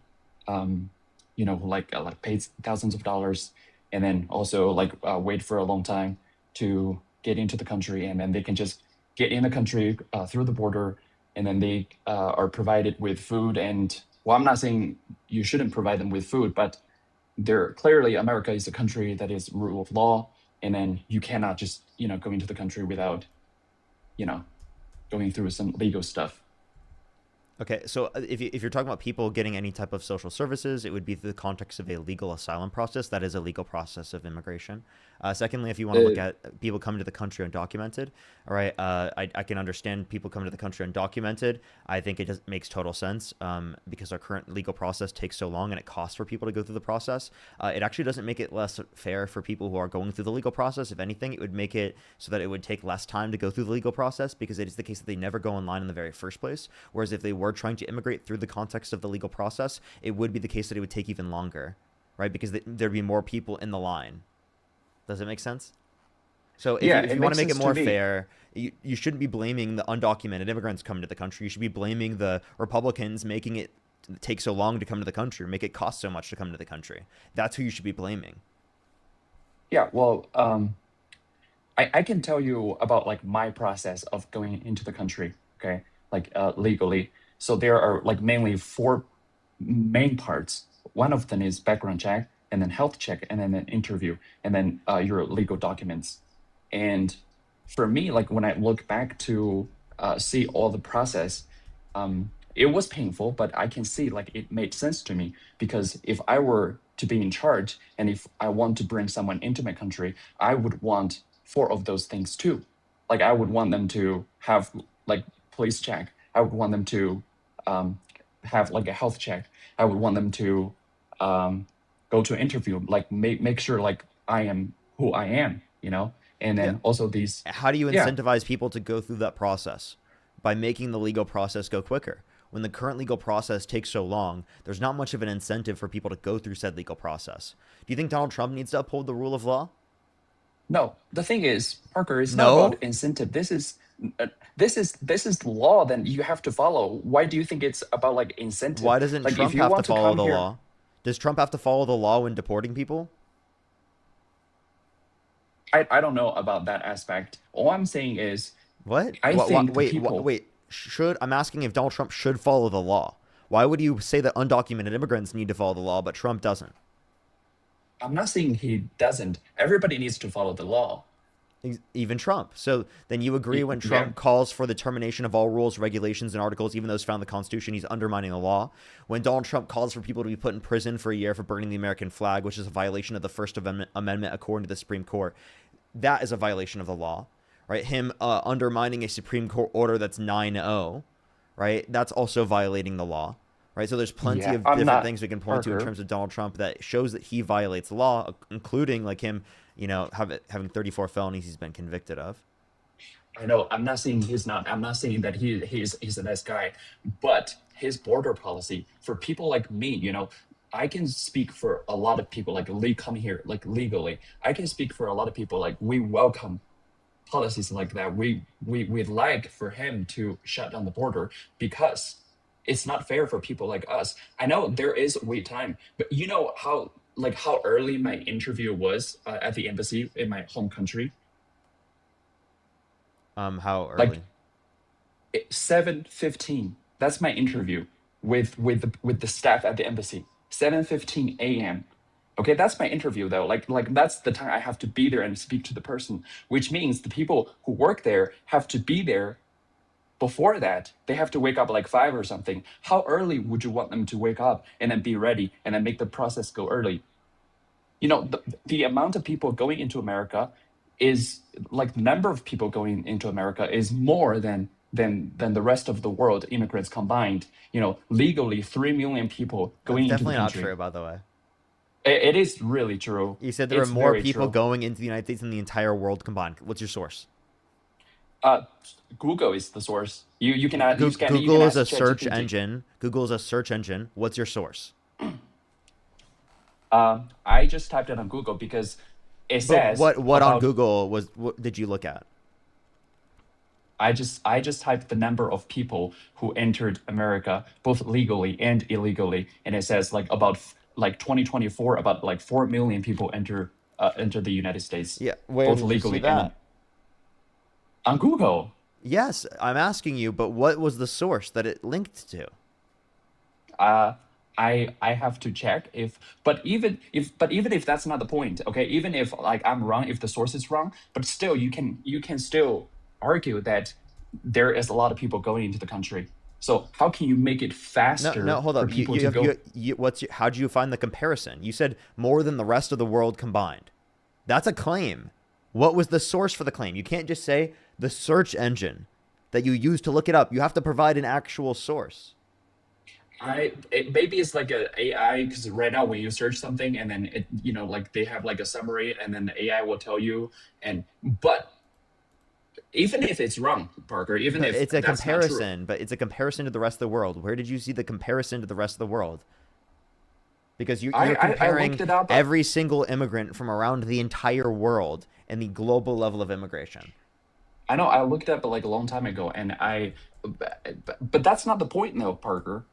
who like paid thousands of dollars and then also like wait for a long time to get into the country, and then they can just get in the country through the border, and then they are provided with food. And well, I'm not saying you shouldn't provide them with food, but clearly America is a country that is rule of law, and then you cannot just go into the country without going through some legal stuff. Okay, so if you're talking about people getting any type of social services, it would be through the context of a legal asylum process. That is a legal process of immigration. Secondly, if you want to look at people coming to the country undocumented, all right, I can understand people coming to the country undocumented. I think it makes total sense because our current legal process takes so long and it costs for people to go through the process. It actually doesn't make it less fair for people who are going through the legal process. If anything, it would make it so that it would take less time to go through the legal process because it is the case that they never go online in the very first place. Whereas if they were trying to immigrate through the context of the legal process, it would be the case that it would take even longer, right? Because there'd be more people in the line. Does it make sense? So if you want to make it more fair, you shouldn't be blaming the undocumented immigrants coming to the country. You should be blaming the Republicans making it take so long to come to the country, make it cost so much to come to the country. That's who you should be blaming. Yeah, well, I can tell you about like my process of going into the country, okay, like legally. So there are like mainly 4 main parts. One of them is background check, and then health check, and then an interview, and then your legal documents. And for me, like when I look back to see all the process, it was painful, but I can see like it made sense to me, because if I were to be in charge and if I want to bring someone into my country, I would want 4 of those things too. Like I would want them to have like police check. I would want them to have like a health check. I would want them to go to an interview, like make sure like I am who I am, and then also these. How do you incentivize people to go through that process? By making the legal process go quicker. When the current legal process takes so long, there's not much of an incentive for people to go through said legal process. Do you think Donald Trump needs to uphold the rule of law? No, the thing is, Parker, it's not about incentive. This is the law that you have to follow. Why do you think it's about like incentive? Why doesn't like, Trump have to follow the law? Does Trump have to follow the law when deporting people? I don't know about that aspect. All I'm saying is What? I think the Wait, people. wait. Should I'm asking if Donald Trump should follow the law? Why would you say that undocumented immigrants need to follow the law, but Trump doesn't? I'm not saying he doesn't. Everybody needs to follow the law. Even Trump. So then you agree when Yeah. Trump calls for the termination of all rules, regulations, and articles, even those found in the Constitution, he's undermining the law. When Donald Trump calls for people to be put in prison for a year for burning the American flag, which is a violation of the First Amendment according to the Supreme Court, that is a violation of the law, right? Him undermining a Supreme Court order that's 9-0, right? That's also violating the law, right? So there's plenty Yeah, of I'm different not things we can point to in Parker. terms of Donald Trump that shows that he violates the law, including like him, having 34 felonies he's been convicted of. I know. I'm not saying he's not. I'm not saying that he's a nice guy, but his border policy for people like me, I can speak for a lot of people like come here like legally. I can speak for a lot of people like we welcome policies like that. We'd like for him to shut down the border because it's not fair for people like us. I know there is wait time, but you know how early my interview was at the embassy in my home country. How Like early? 7:15. That's my interview with the staff at the embassy. 7:15 a.m. Okay, that's my interview though. Like that's the time I have to be there and speak to the person, which means the people who work there have to be there before that. They have to wake up like 5 or something. How early would you want them to wake up and then be ready and then make the process go early? The amount of people going into America is like the number of people going into America is more than the rest of the world immigrants combined. Legally 3 million people going That's into the definitely not country. true, by the way. It is really true. You said there It's are more very people true. going into the United States than the entire world combined. What's your source? Google is the source. You can add. Google is a search engine. Google is a search engine. What's your source? I just typed it on Google because it says What on about- Google what did you look at? I just typed the number of people who entered America both legally and illegally, and it says like about 2024 about like 4 million people enter the United States. Yeah, where both did you see legally that? and on Google. Yes, I'm asking you, but what was the source that it linked to? I have to check but even if that's not the point, okay, even if like I'm wrong, if the source is wrong, but still you can still argue that there is a lot of people going into the country. So how can you make it faster No, hold for up. people to go? How do you find the comparison? You said more than the rest of the world combined. That's a claim. What was the source for the claim? You can't just say the search engine that you use to look it up. You have to provide an actual source. Maybe it's like a AI, because right now when you search something and then it like they have like a summary and then the AI will tell you, but even if it's wrong, Parker, even if It's a that's not true, comparison, but it's a comparison to the rest of the world. Where did you see the comparison to the rest of the world? Because you're I comparing looked it up. every single immigrant from around the entire world and the global level of immigration. I know I looked up like a long time ago, and but that's not the point though, Parker.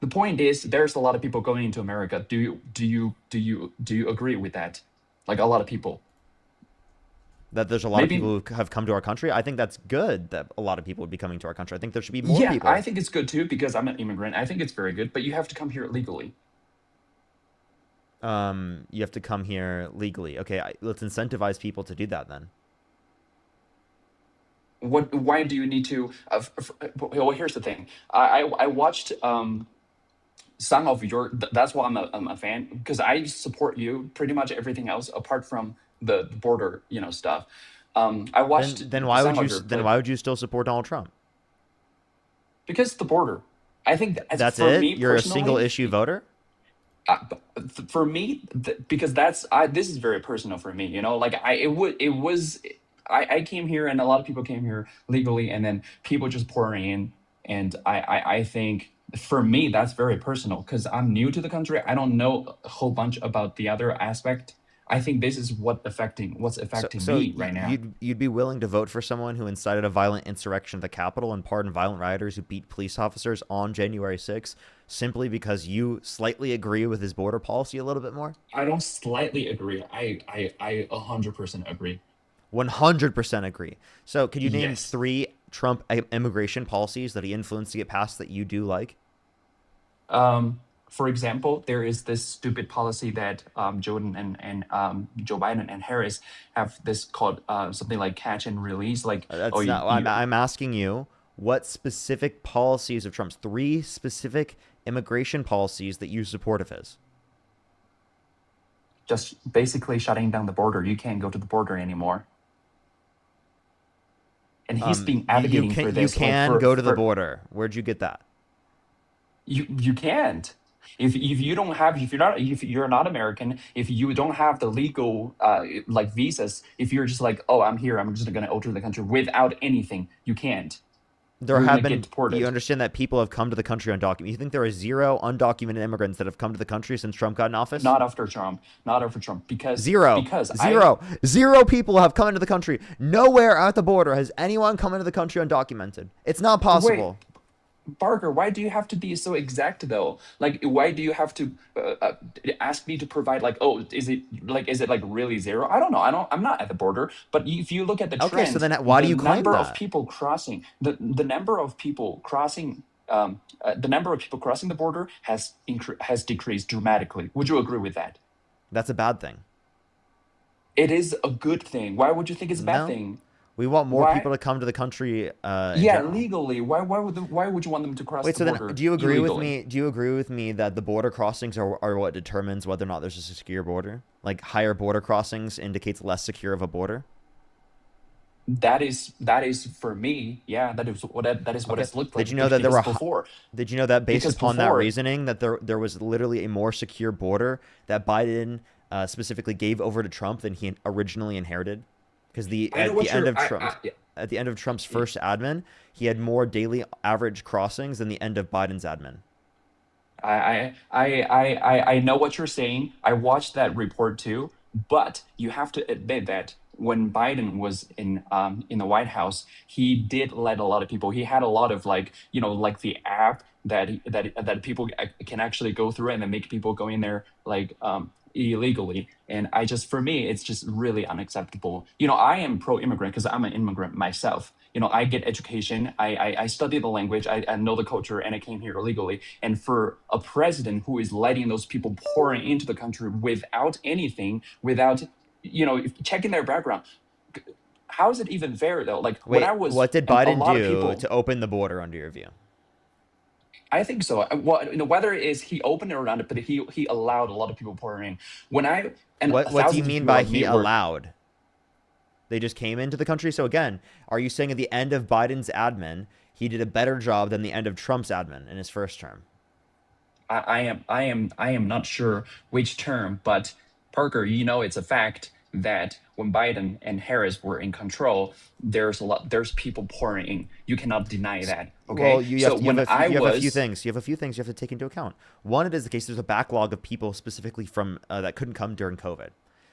The point is there's a lot of people going into America. Do you agree with that? Like a lot of people. That there's a lot Maybe- of people who have come to our country. I think that's good that a lot of people would be coming to our country. I think there should be more Yeah, people. I think it's good too because I'm an immigrant. I think it's very good, but you have to come here legally. You have to come here legally. Okay, let's incentivize people to do that then. Why do you need to? Well, here's the thing. I watched some of your. That's why I'm a fan, because I support you pretty much everything else apart from the border stuff. I watched. Then why would some you? of your Then clip- why would you still support Donald Trump? Because the border. I think That's for it. Me You're a personally, single issue voter. For me, because this is very personal for me. Like I came here and a lot of people came here legally, and then people just pouring in, and I think for me that's very personal because I'm new to the country. I don't know a whole bunch about the other aspect. I think this is what's affecting me right now. You'd be willing to vote for someone who incited a violent insurrection at the Capitol and pardoned violent rioters who beat police officers on January 6th simply because you slightly agree with his border policy a little bit more? I don't slightly agree. I 100% agree. 100% agree. So could you name Yes. 3 Trump immigration policies that he influenced to get passed that you do like? For example, there is this stupid policy that Joe Biden and Harris have this called something like catch and release. Like, That's oh, not. I'm asking you what specific policies of Trump's, 3 specific immigration policies that you support of his. just basically shutting down the border. You can't go to the border anymore. And he's been advocating for this. You can go to the border. Where'd you get that? You can't. If you don't have, if you're not American, if you don't have the legal like visas, if you're just like, oh, I'm here, I'm just gonna enter the country without anything, you can't. There You're have gonna been. get deported. You understand that people have come to the country undocumented. You think there are 0 undocumented immigrants that have come to the country since Trump got in office? Not after Trump. Not after Trump. Because 0. Because 0 people have come into the country. Nowhere at the border has anyone come into the country undocumented. It's not possible. Parker, why do you have to be so exact though? Like, why do you have to ask me to provide like, oh, is it like really 0? I don't know. I'm not at the border. But if you look at the Okay, trend, so then why do you claim number of that? people crossing the number of people crossing the number of people crossing the border has decreased dramatically. Would you agree with that? That's a bad thing. It is a good thing. Why would you think it's a bad No. thing? We want more Why? people to come to the country. Yeah, general. legally. Why would you want them to cross Wait, the so border? then do you agree with illegally? me? Do you agree with me that the border crossings are what determines whether or not there's a secure border? Like higher border crossings indicates less secure of a border. That is for me. Yeah, that is what it's looked like. Did you know that there were before? Did you know that based Because upon that before- reasoning that there was literally a more secure border that Biden specifically gave over to Trump than he originally inherited? Because at the end of Trump's first admin, he had more daily average crossings than the end of Biden's admin. I know what you're saying. I watched that report too, but you have to admit that when Biden was in the White House, he did let a lot of people. He had a lot of like the app that people can actually go through and then make people go in there like illegally. And for me, it's just really unacceptable. I am pro-immigrant because I'm an immigrant myself. I get education, I study the language, I know the culture, and I came here illegally. And for a president who is letting those people pouring into the country without anything, without checking their background, how is it even fair though? Like Wait, when I was, what did and a Biden lot of do people- to open the border under your view? I think so. Well, whether it is he opened it or not, but he allowed a lot of people pouring in. What do you thousands of mean people by like he me were- allowed? They just came into the country. So again, are you saying at the end of Biden's admin, he did a better job than the end of Trump's admin in his first term? I am not sure which term, but Parker, it's a fact that when Biden and Harris were in control, there's people pouring in. You cannot deny that. Okay. Well, you have a few things. You have a few things you have to take into account. One, it is the case there's a backlog of people specifically from that couldn't come during COVID.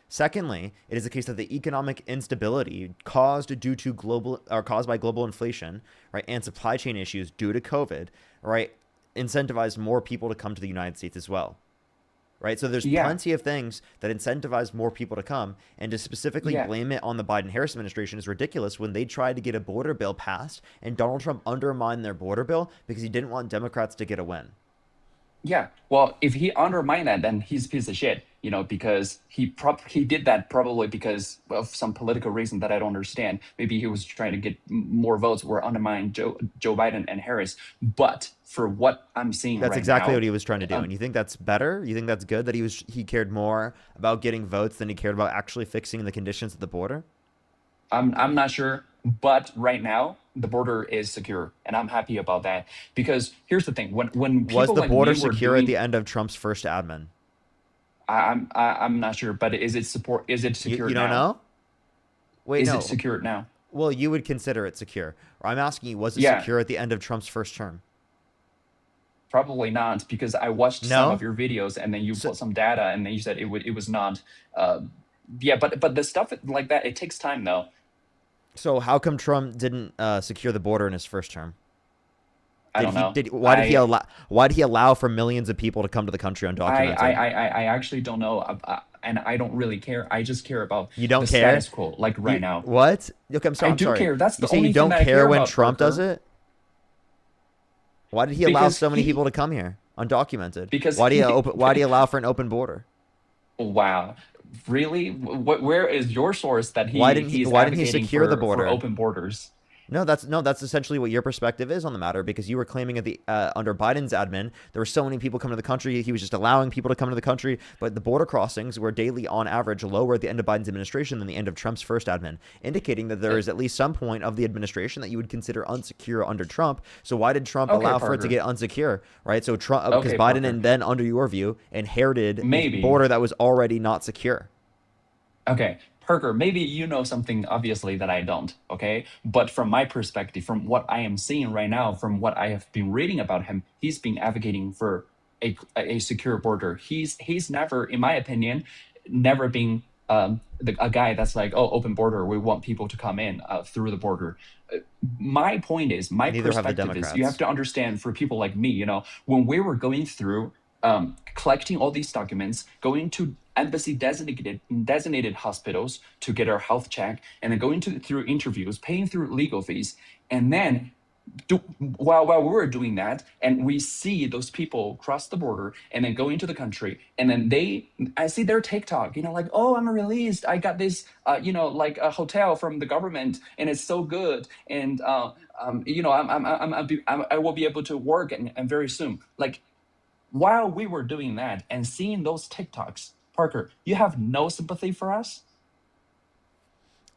Secondly, it is the case that the economic instability caused by global inflation, right, and supply chain issues due to COVID, right, incentivized more people to come to the United States as well. Right, so there's plenty of things that incentivize more people to come, and to specifically blame it on the Biden-Harris administration is ridiculous when they tried to get a border bill passed, and Donald Trump undermined their border bill because he didn't want Democrats to get a win. Yeah, well, if he undermined that, then he's a piece of shit, because he did that probably because of some political reason that I don't understand. Maybe he was trying to get more votes or undermine Joe Biden and Harris. But for what I'm seeing That's right exactly now, what he was trying to do. And you think that's better? You think that's good that he cared more about getting votes than he cared about actually fixing the conditions at the border? I'm not sure, but right now the border is secure, and I'm happy about that. Because here's the thing: when people Was the like border me were secure at doing- the end of Trump's first admin? I'm not sure, but is it secure? You don't know? Wait, is no. it secure now? Well, you would consider it secure. I'm asking you, was it Yeah. secure at the end of Trump's first term? Probably not, because I watched No? some of your videos, and then you put some data, and then you said it was not. Yeah, but the stuff like that, it takes time though. So how come Trump didn't secure the border in his first term? I don't know. Why did he allow for millions of people to come to the country undocumented? I actually don't know. and I don't really care. I just care about You don't the care? status quo, like right now. What? Okay, I'm sorry. I I'm do sorry. care. That's You the say only you thing don't that I care care when about, Trump does Parker. it? Why did he allow Because so many he, people to come here undocumented? because Why do you he, open? Why do you allow for an open border? wow, really? Where is your source that Why didn't he? he's Why didn't he advocating secure the for border? open borders? No, that's essentially what your perspective is on the matter, because you were claiming at the under Biden's admin there were so many people coming to the country, he was just allowing people to come to the country, but the border crossings were daily on average lower at the end of Biden's administration than the end of Trump's first admin, indicating that there is at least some point of the administration that you would consider unsecure under Trump. So why did Trump Okay, allow for it to Parker. get unsecure, right? So Trump, because Okay, Biden Parker. and then under your view inherited a Maybe. border that was already not secure. Okay, Parker, maybe you know something obviously that I don't, okay? But from my perspective, from what I am seeing right now, from what I have been reading about him, he's been advocating for a secure border. He's never, in my opinion, never been a guy that's like, oh, open border, we want people to come in through the border. My point is, my Neither have the perspective is, you Democrats. have to understand, for people like me, you know, when we were going through collecting all these documents, going to embassy designated hospitals to get our health check, and then going through interviews, paying through legal fees, and then while we were doing that, and we see those people cross the border and then go into the country, and then I see their TikTok, you know, like, oh, I'm released, I got this, you know, like a hotel from the government, and it's so good, and you know, I will be able to work and very soon, like. While we were doing that and seeing those TikToks, Parker, you have no sympathy for us?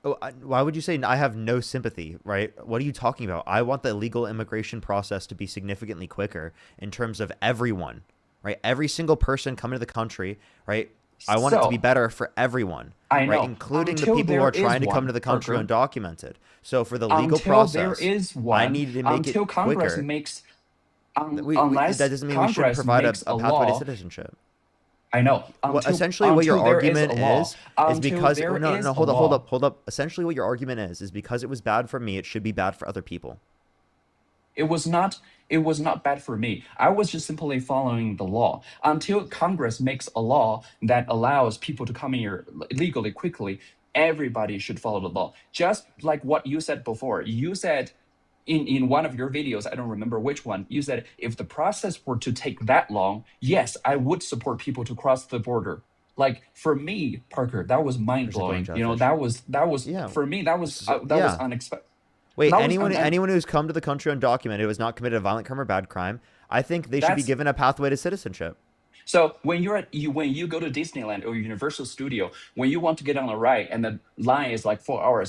Oh, why would you say I have no sympathy, right? What are you talking about? I want the legal immigration process to be significantly quicker in terms of everyone, right? Every single person coming to the country, right? I want it to be So, better for everyone, I right? know. Including the Until people who there are trying is to come one, to the country Parker. undocumented. So for the legal Until there process, is I one, need to make until it Congress quicker. makes, That doesn't mean we shouldn't Congress provide a makes a pathway to law. citizenship. I know. Essentially what your Until there is argument a law. is Until because there no, is no, a hold law. up. Essentially what your argument is because it was bad for me, it should be bad for other people. It was not bad for me. I was just simply following the law. Until Congress makes a law that allows people to come here legally quickly, everybody should follow the law. Just like what you said before. You said in one of your videos, I don't remember which one, you said if the process were to take that long, yes, I would support people to cross the border. Like for me, Parker, that was mind blowing. You know, that was for me, that was unexpected. Wait, That was anyone who's come to the country undocumented who has not committed a violent crime or bad crime, I think they should be That's- given a pathway to citizenship. So when when you go to Disneyland or Universal Studio, when you want to get on a ride and the line is like 4 hours,